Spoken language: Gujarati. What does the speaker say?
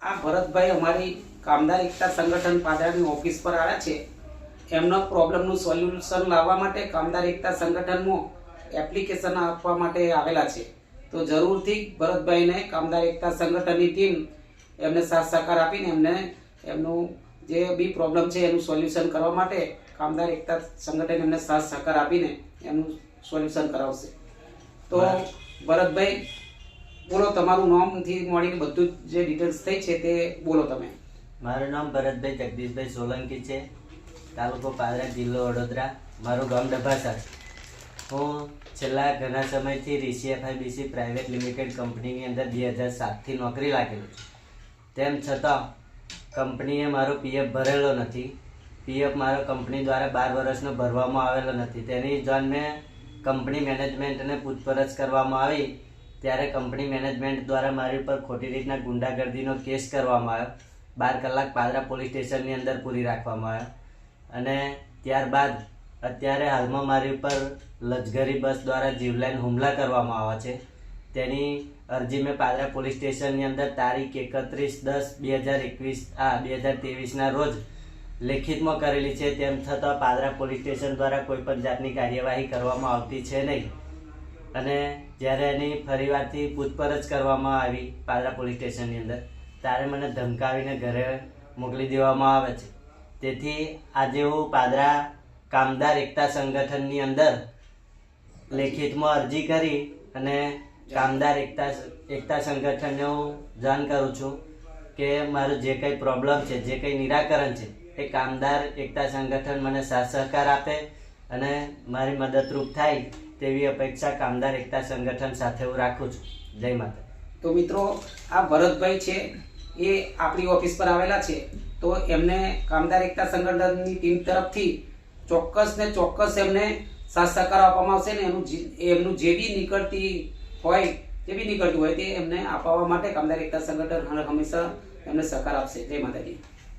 આ ભરતભાઈ અમારી કામદાર એકતા સંગઠન પાદરાની ઓફિસ પર આવ્યા છે। એમનો પ્રોબ્લેમનું સોલ્યુશન લાવવા માટે કામદાર એકતા સંગઠનમાં એપ્લિકેશન આપવા માટે આવેલા છે। તો જરૂરથી ભરતભાઈને કામદાર એકતા સંગઠનની ટીમ એમને સાથ સહકાર આપીને એમને એમનું જે બી પ્રોબ્લેમ છે એનું સોલ્યુશન કરવા માટે કામદાર એકતા સંગઠન એમને સાથ સહકાર આપીને એનું સોલ્યુશન કરાવશે। તો ભરતભાઈ બોલો, તમારું નામથી મળીને બધું જે ડિટેલ્સ થઈ છે તે બોલો તમે। મારું નામ ભરતભાઈ જગદીશભાઈ સોલંકી છે, તાલુકો પાદરા, જિલ્લો વડોદરા, મારું ગામ ડભાસા। હું છેલ્લા ઘણા સમયથી ઋષિ FIBC પ્રાઇવેટ લિમિટેડ કંપનીની અંદર 2007થી નોકરી લાગેલી છું। તેમ છતાં કંપનીએ મારો PF ભરેલો નથી। PF મારો કંપની દ્વારા 12 વર્ષનો ભરવામાં આવેલો નથી। તેની જાણ મેં કંપની મેનેજમેન્ટને પૂછપરછ કરવામાં આવી ત્યારે કંપની મેનેજમેન્ટ દ્વારા મારી ઉપર ખોટી રીતના ગુંડાગર્દીનો કેસ કરવામાં આવ્યો। 12 કલાક પાદરા પોલીસ સ્ટેશનની અંદર પૂરી રાખવામાં આવ્યો અને ત્યારબાદ અત્યારે હાલમાં મારી ઉપર લશ્કરી બસ દ્વારા જીવલેણ હુમલા કરવામાં આવ્યા છે। તેની અરજી મેં પાદરા પોલીસ સ્ટેશનની અંદર તારીખ 31/10/2023ના રોજ લેખિતમાં કરેલી છે। તેમ છતાં પાદરા પોલીસ સ્ટેશન દ્વારા કોઈ પણ જાતની કાર્યવાહી કરવામાં આવતી છે નહીં અને જ્યારે એની ફરીવારથી પૂછપરછ કરવામાં આવી પાદરા પોલીસ સ્ટેશનની અંદર ત્યારે મને ધમકાવીને ઘરે મોકલી દેવામાં આવે છે। તેથી આજે હું પાદરા કામદાર એકતા સંગઠનની અંદર લેખિતમાં અરજી કરી અને કામદાર એકતા સંગઠનને હું જાણ કરું છું કે મારું જે કંઈ પ્રોબ્લેમ છે, જે કંઈ નિરાકરણ છે એ કામદાર એકતા સંગઠન મને સાથ સહકાર આપે અને મારી મદદરૂપ થાય તેવી અપેક્ષા કામદાર એકતા સંગઠન સાથે હું રાખું છું। જય માતા। તો મિત્રો, આ ભરતભાઈ છે એ આપણી ઓફિસ પર આવેલા છે। તો એમને કામદાર એકતા સંગઠનની ટીમ તરફથી ચોક્કસ ને ચોક્કસ એમને સાથ સહકાર આપવામાં આવશે ને એમનું જે બી નીકળતું હોય તે એમને અપાવવા માટે કામદાર એકતા સંગઠન હંમેશા એમને સહકાર આપશે। જય માતાજી।